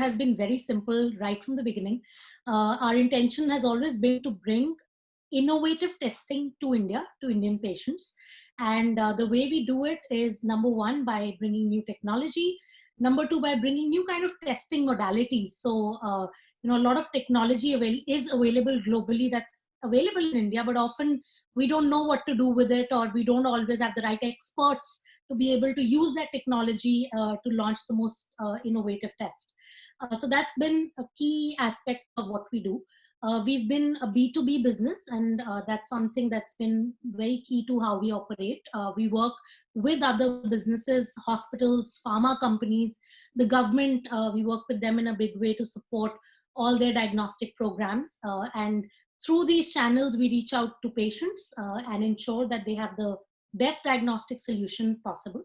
has been very simple right from the beginning. Our intention has always been to bring innovative testing to India, to Indian patients. And the way we do it is, number one, by bringing new technology. Number two, by bringing new kind of testing modalities. So, a lot of technology is available globally that's available in India, but often we don't know what to do with it, or we don't always have the right experts to be able to use that technology to launch the most innovative test. So that's been a key aspect of what we do. We've been a B2B business, and that's something that's been very key to how we operate. We work with other businesses, hospitals, pharma companies, the government. We work with them in a big way to support all their diagnostic programs. And through these channels, we reach out to patients and ensure that they have the best diagnostic solution possible.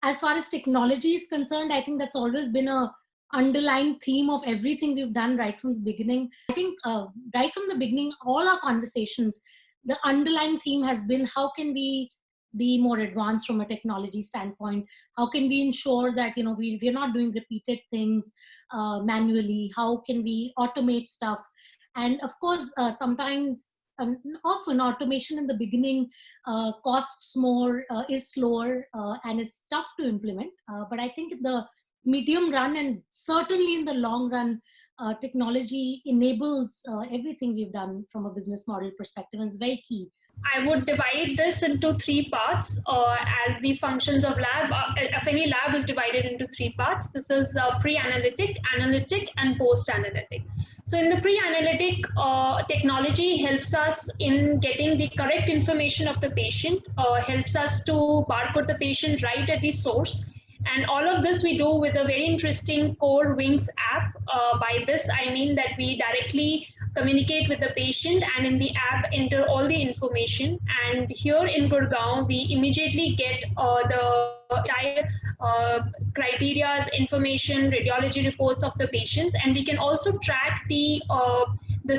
As far as technology is concerned, I think that's always been a underlying theme of everything we've done right from the beginning. I think right from the beginning, all our conversations, the underlying theme has been, how can we be more advanced from a technology standpoint? How can we ensure that we're not doing repeated things manually? How can we automate stuff? And of course, sometimes, often automation in the beginning costs more, is slower, and is tough to implement. But I think the medium run, and certainly in the long run, technology enables everything we've done from a business model perspective, and it's very key. I would divide this into three parts as the functions of lab. If any lab is divided into three parts, this is pre-analytic, analytic, and post-analytic. So in the pre-analytic, technology helps us in getting the correct information of the patient, helps us to barcode the patient right at the source. And all of this we do with a very interesting Core Wings app. By this, I mean that we directly communicate with the patient, and in the app enter all the information. And here in Gurgaon, we immediately get the entire criteria, information, radiology reports of the patients, and we can also track the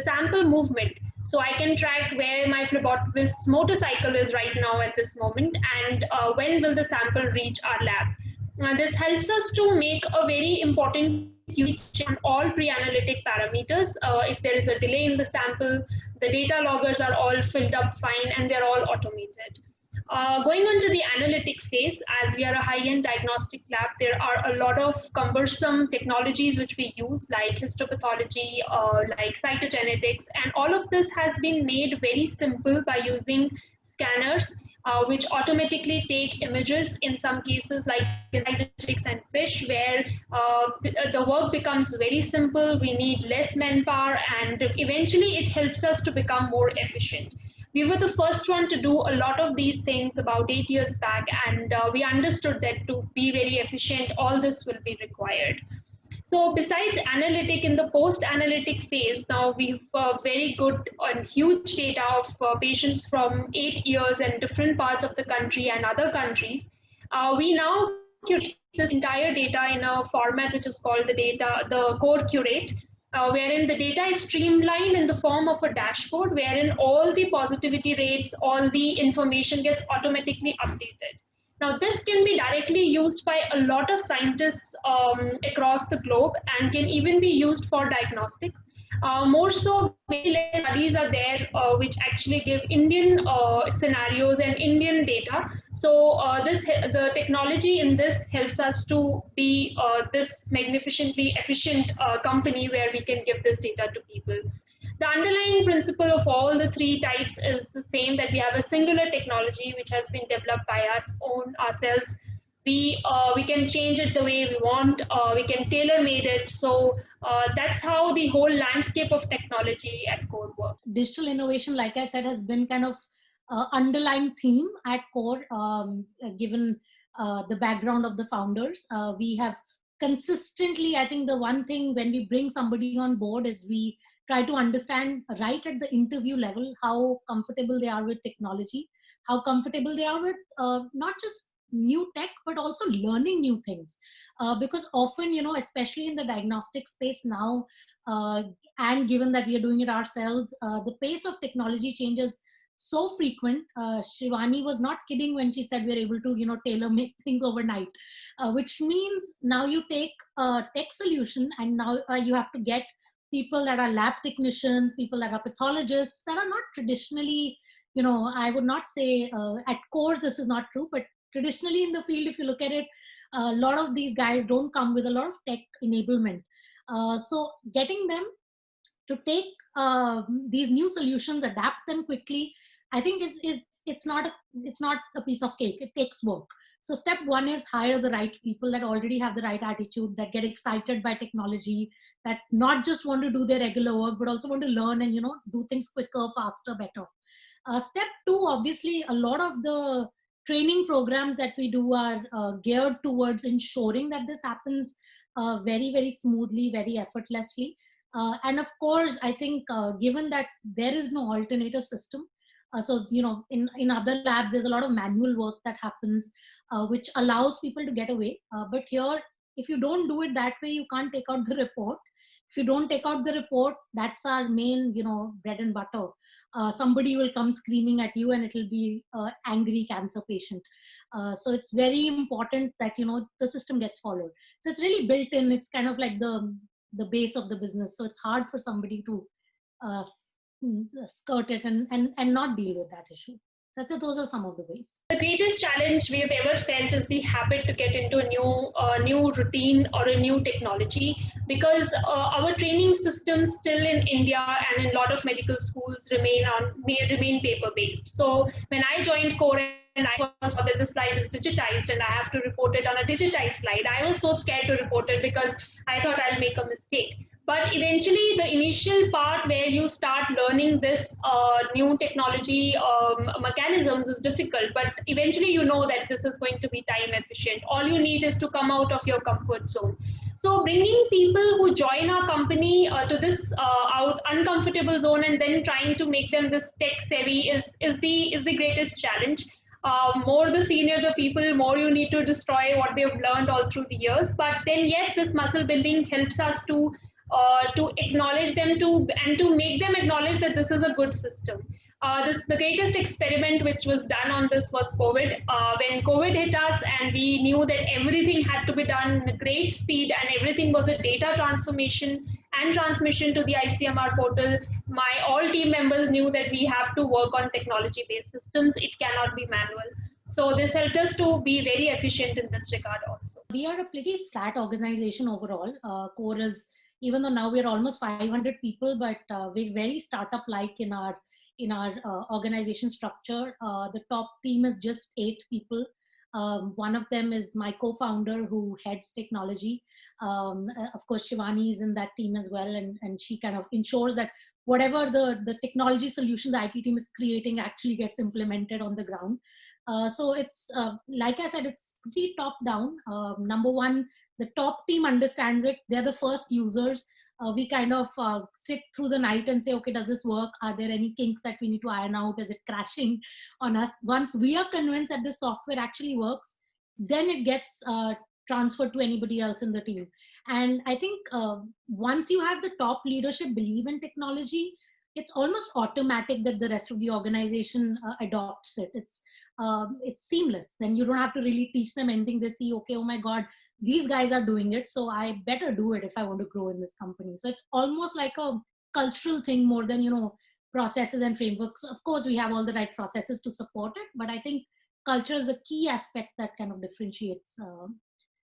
sample movement. So I can track where my phlebotomist's motorcycle is right now at this moment, and when will the sample reach our lab. This helps us to make a very important use on all pre-analytic parameters. If there is a delay in the sample, the data loggers are all filled up fine, and they're all automated. Going on to the analytic phase, as we are a high-end diagnostic lab, there are a lot of cumbersome technologies which we use, like histopathology, like cytogenetics, and all of this has been made very simple by using scanners, which automatically take images in some cases, like in cytogenetics and FISH, where the work becomes very simple. We need less manpower, and eventually it helps us to become more efficient. We were the first one to do a lot of these things about 8 years back, and we understood that to be very efficient, all this will be required. So besides analytic, in the post-analytic phase, now we've very good and huge data of patients from 8 years and different parts of the country and other countries. We now curate this entire data in a format which is called the Core Curate, wherein the data is streamlined in the form of a dashboard, wherein all the positivity rates, all the information gets automatically updated. Now, this can be directly used by a lot of scientists across the globe, and can even be used for diagnostics. More so, very less studies are there which actually give Indian scenarios and Indian data. So the technology in this helps us to be this magnificently efficient company where we can give this data to people. The underlying principle of all the three types is the same, that we have a singular technology which has been developed by us ourselves. We can change it the way we want. We can tailor-made it. So that's how the whole landscape of technology at Core works. Digital innovation, like I said, has been kind of underlying theme at Core, given the background of the founders. We have consistently, I think the one thing when we bring somebody on board is we try to understand right at the interview level how comfortable they are with technology, how comfortable they are with not just new tech, but also learning new things. Because often, especially in the diagnostic space now, and given that we are doing it ourselves, the pace of technology changes so frequent. Shivani was not kidding when she said we're able to, tailor make things overnight, which means now you take a tech solution and now you have to get people that are lab technicians, people that are pathologists that are not traditionally, I would not say at core this is not true, but traditionally in the field, if you look at it, a lot of these guys don't come with a lot of tech enablement. So getting them to take these new solutions, adapt them quickly, I think it's not a piece of cake. It takes work. So step one is hire the right people that already have the right attitude, that get excited by technology, that not just want to do their regular work, but also want to learn and do things quicker, faster, better. Step two, obviously, a lot of the training programs that we do are geared towards ensuring that this happens very, very smoothly, very effortlessly. And of course, I think given that there is no alternative system, so in other labs there's a lot of manual work that happens, which allows people to get away. But here, if you don't do it that way, you can't take out the report. If you don't take out the report, that's our main, bread and butter. Somebody will come screaming at you, and it will be an angry cancer patient. So it's very important that the system gets followed. So it's really built in. It's kind of like the base of the business. So it's hard for somebody to skirt it and not deal with that issue. Those are some of the ways. The greatest challenge we have ever felt is the habit to get into a new routine or a new technology, because our training systems still in India and in a lot of medical schools remain paper based. So when I joined Core and I was told that the slide is digitized and I have to report it on a digitized slide, I was so scared to report it because I thought I'll make a mistake. But eventually, the initial part where you start learning this new technology mechanisms is difficult. But eventually, you know that this is going to be time efficient. All you need is to come out of your comfort zone. So bringing people who join our company to this uncomfortable zone and then trying to make them this tech savvy is the greatest challenge. More the senior the people, more you need to destroy what they've learned all through the years. But then yes, this muscle building helps us to acknowledge them and to make them acknowledge that this is a good system. The greatest experiment which was done on this was COVID. When COVID hit us and we knew that everything had to be done at great speed and everything was a data transformation and transmission to the ICMR portal, all team members knew that we have to work on technology-based systems. It cannot be manual. So this helped us to be very efficient in this regard also. We are a pretty flat organization overall. Core is, even though now we're almost 500 people, but we're very startup-like in our organization structure. The top team is just 8 people. One of them is my co-founder who heads technology. Of course, Shivani is in that team as well, and she kind of ensures that whatever the technology solution the IT team is creating actually gets implemented on the ground. So it's, like I said, it's pretty top down. Number one, the top team understands it. They're the first users. We kind of sit through the night and say, okay, does this work? Are there any kinks that we need to iron out? Is it crashing on us? Once we are convinced that the software actually works, then it gets transferred to anybody else in the team. And I think once you have the top leadership believe in technology, it's almost automatic that the rest of the organization adopts it. It's seamless. Then you don't have to really teach them anything. They see, okay, oh my God, these guys are doing it, so I better do it if I want to grow in this company. So it's almost like a cultural thing more than, processes and frameworks. Of course, we have all the right processes to support it, but I think culture is a key aspect that kind of differentiates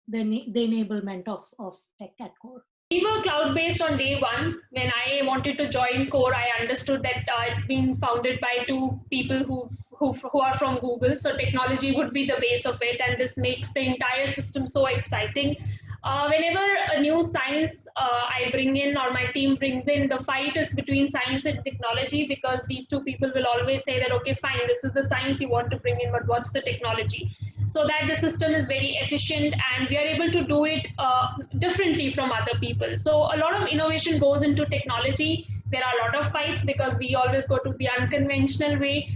the enablement of tech at Core. We were cloud-based on day one. When I wanted to join Core, I understood that it's been founded by 2 people who are from Google. So technology would be the base of it, and this makes the entire system so exciting. Whenever a new science I bring in or my team brings in, the fight is between science and technology, because these 2 people will always say that, okay, fine, this is the science you want to bring in, but what's the technology? So that the system is very efficient and we are able to do it differently from other people. So a lot of innovation goes into technology. There are a lot of fights because we always go to the unconventional way.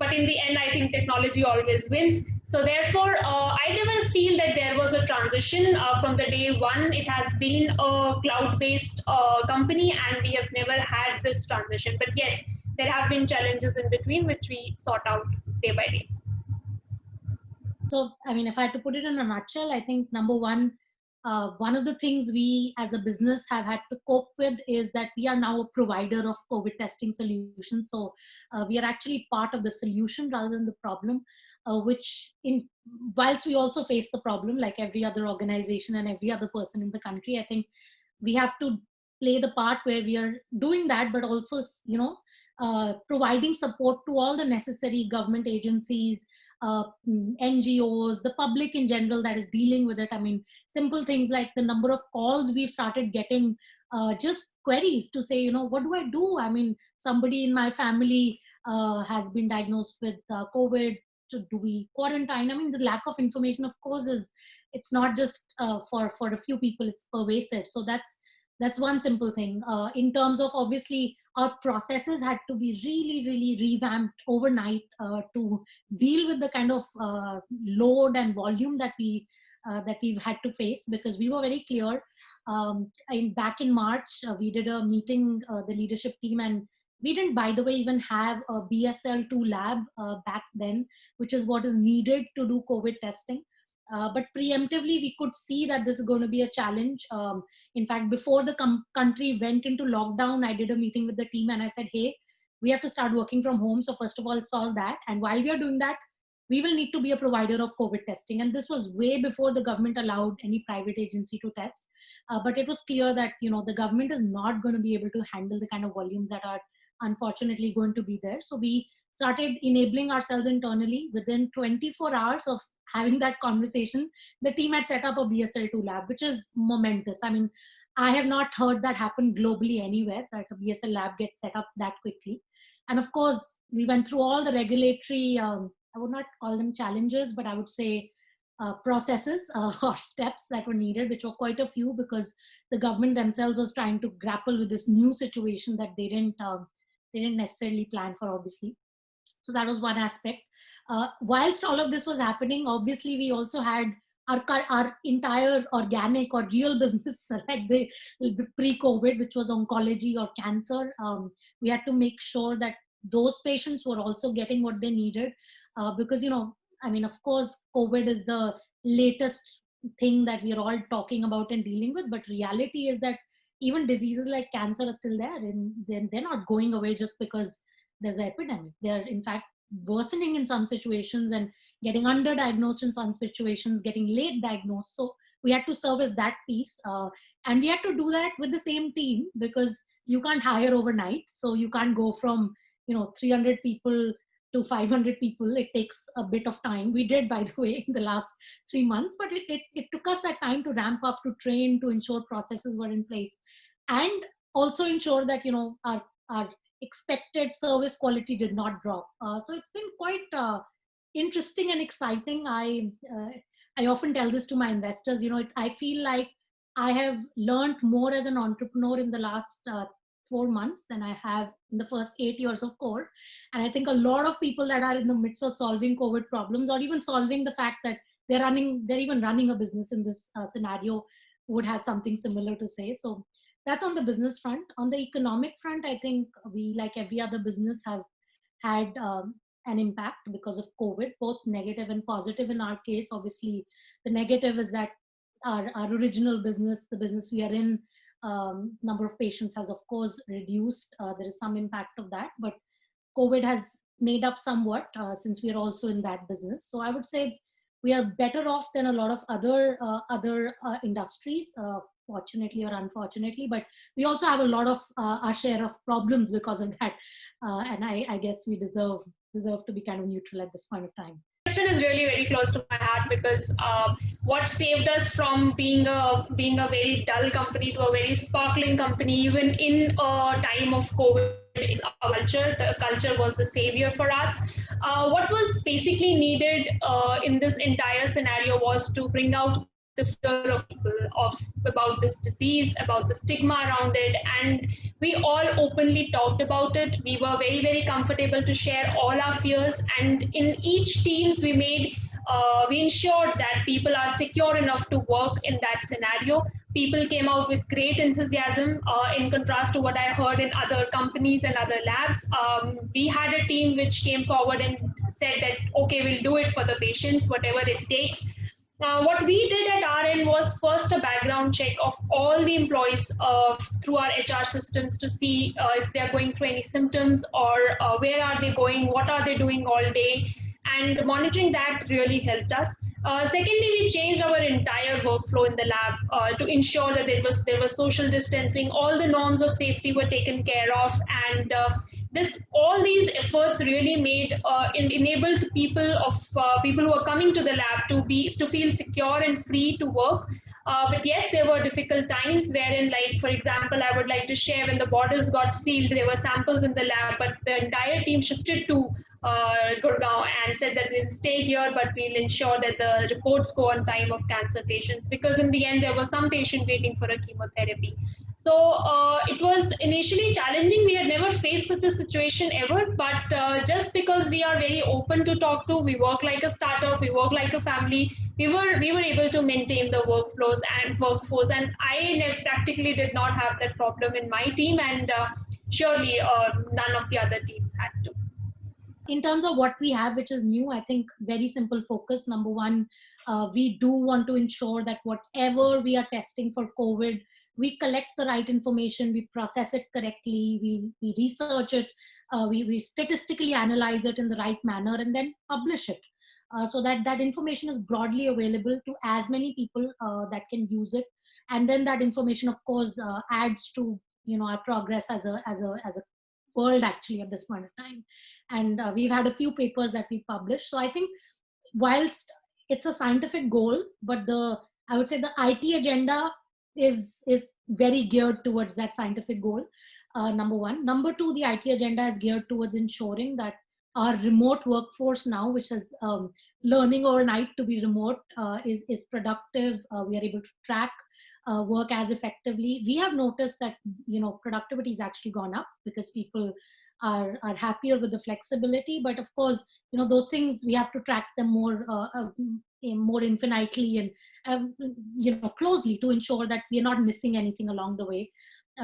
But in the end, I think technology always wins. So therefore, I never feel that there was a transition from the day one. It has been a cloud-based company and we have never had this transition. But yes, there have been challenges in between, which we sort out day by day. So, I mean, if I had to put it in a nutshell, I think number one of the things we as a business have had to cope with is that we are now a provider of COVID testing solutions. So we are actually part of the solution rather than the problem, whilst we also face the problem like every other organization and every other person in the country, I think we have to play the part where we are doing that, but also, providing support to all the necessary government agencies, NGOs, the public in general that is dealing with it. I mean, simple things like the number of calls we've started getting, just queries to say, what do I do? I mean, somebody in my family has been diagnosed with COVID. Do we quarantine? I mean, the lack of information, of course, it's not just for a few people, it's pervasive. So that's one simple thing. In terms of, obviously, our processes had to be really, really revamped overnight to deal with the kind of load and volume that we've had to face, because we were very clear. Back in March, we did a meeting, the leadership team, and we didn't, by the way, even have a BSL-2 lab back then, which is what is needed to do COVID testing. But preemptively, we could see that this is going to be a challenge. In fact, before the country went into lockdown, I did a meeting with the team and I said, hey, we have to start working from home. So first of all, solve that. And while we are doing that, we will need to be a provider of COVID testing. And this was way before the government allowed any private agency to test. But it was clear that, the government is not going to be able to handle the kind of volumes that are unfortunately going to be there. So we started enabling ourselves internally. Within 24 hours of having that conversation, the team had set up a BSL-2 lab, which is momentous. I mean, I have not heard that happen globally anywhere, that a BSL lab gets set up that quickly. And of course, we went through all the regulatory, I would not call them challenges, but I would say processes or steps that were needed, which were quite a few, because the government themselves was trying to grapple with this new situation that they didn't necessarily plan for, obviously. So that was one aspect. Whilst all of this was happening, obviously we also had our entire organic or real business, like the pre-COVID, which was oncology or cancer. We had to make sure that those patients were also getting what they needed, because, I mean, of course, COVID is the latest thing that we are all talking about and dealing with, but reality is that even diseases like cancer are still there, and they're not going away just because there's an epidemic. They're in fact worsening in some situations and getting underdiagnosed in some situations, getting late diagnosed. So we had to service that piece, and we had to do that with the same team, because you can't hire overnight. So you can't go from 300 people to 500 people. It takes a bit of time. We did, by the way, in the last 3 months, but it took us that time to ramp up, to train, to ensure processes were in place, and also ensure that our expected service quality did not drop. So it's been quite interesting and exciting. I often tell this to my investors. I feel like I have learned more as an entrepreneur in the last 4 months than I have in the first 8 years of core. And I think a lot of people that are in the midst of solving COVID problems, or even solving the fact that they're even running a business in this scenario, would have something similar to say. So that's on the business front. On the economic front, I think we, like every other business, have had an impact because of COVID, both negative and positive in our case. Obviously, the negative is that our original business, the business we are in, number of patients has, of course, reduced. There is some impact of that, but COVID has made up somewhat since we are also in that business. So I would say we are better off than a lot of other industries, fortunately or unfortunately, but we also have a lot of our share of problems because of that, and I guess we deserve to be kind of neutral at this point of time. Question is really very close to my heart, because what saved us from being a very dull company to a very sparkling company, even in a time of COVID, is our culture. The culture was the savior for us. What was basically needed in this entire scenario was to bring out the fear of people about this disease, about the stigma around it, and we all openly talked about it. We were very, very comfortable to share all our fears, and in each teams we ensured that people are secure enough to work in that scenario. People came out with great enthusiasm in contrast to what I heard in other companies and other labs. We had a team which came forward and said that, okay, we'll do it for the patients, whatever it takes. What we did at our end was first a background check of all the employees through our HR systems to see if they are going through any symptoms or where are they going, what are they doing all day, and monitoring that really helped us. Secondly, we changed our entire workflow in the lab to ensure that there was social distancing, all the norms of safety were taken care of, and all these efforts really enabled people who are coming to the lab to feel secure and free to work. But yes, there were difficult times wherein, like, for example, I would like to share when the borders got sealed, there were samples in the lab, but the entire team shifted to Gurgaon and said that we'll stay here, but we'll ensure that the reports go on time of cancer patients, because in the end, there was some patient waiting for a chemotherapy. So it was initially challenging. We had never faced such a situation ever, but just because we are very open to talk to, we work like a startup, we work like a family, we were able to maintain the workflows and workforce. And I practically did not have that problem in my team, and surely none of the other teams had to. In terms of what we have, which is new, I think very simple focus. Number one, we do want to ensure that whatever we are testing for COVID, we collect the right information, we process it correctly, we research it, we statistically analyze it in the right manner, and then publish it. So that information is broadly available to as many people that can use it. And then that information, of course, adds to our progress as a world actually at this point of time. And we've had a few papers that we published. So I think whilst it's a scientific goal, but I would say the IT agenda is very geared towards that scientific goal, number one. Number two, the IT agenda is geared towards ensuring that our remote workforce now, which is learning overnight to be remote, is productive. We are able to track work as effectively. We have noticed that productivity has actually gone up because people are happier with the flexibility. But of course, those things we have to track them more infinitely and closely to ensure that we are not missing anything along the way.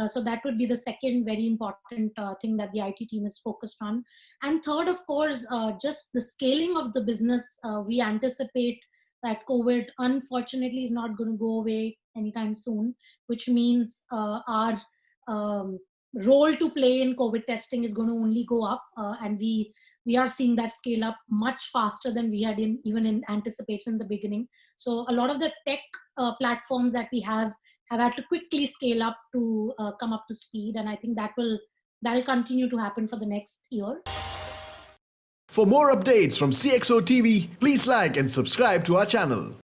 So that would be the second very important thing that the IT team is focused on. And third, of course, just the scaling of the business. We anticipate that COVID, unfortunately, is not going to go away anytime soon, which means our role to play in COVID testing is going to only go up. And we are seeing that scale up much faster than we had even anticipated in the beginning. So a lot of the tech platforms that we have had to quickly scale up to come up to speed. And I think that'll continue to happen for the next year. For more updates from CXO TV, please like and subscribe to our channel.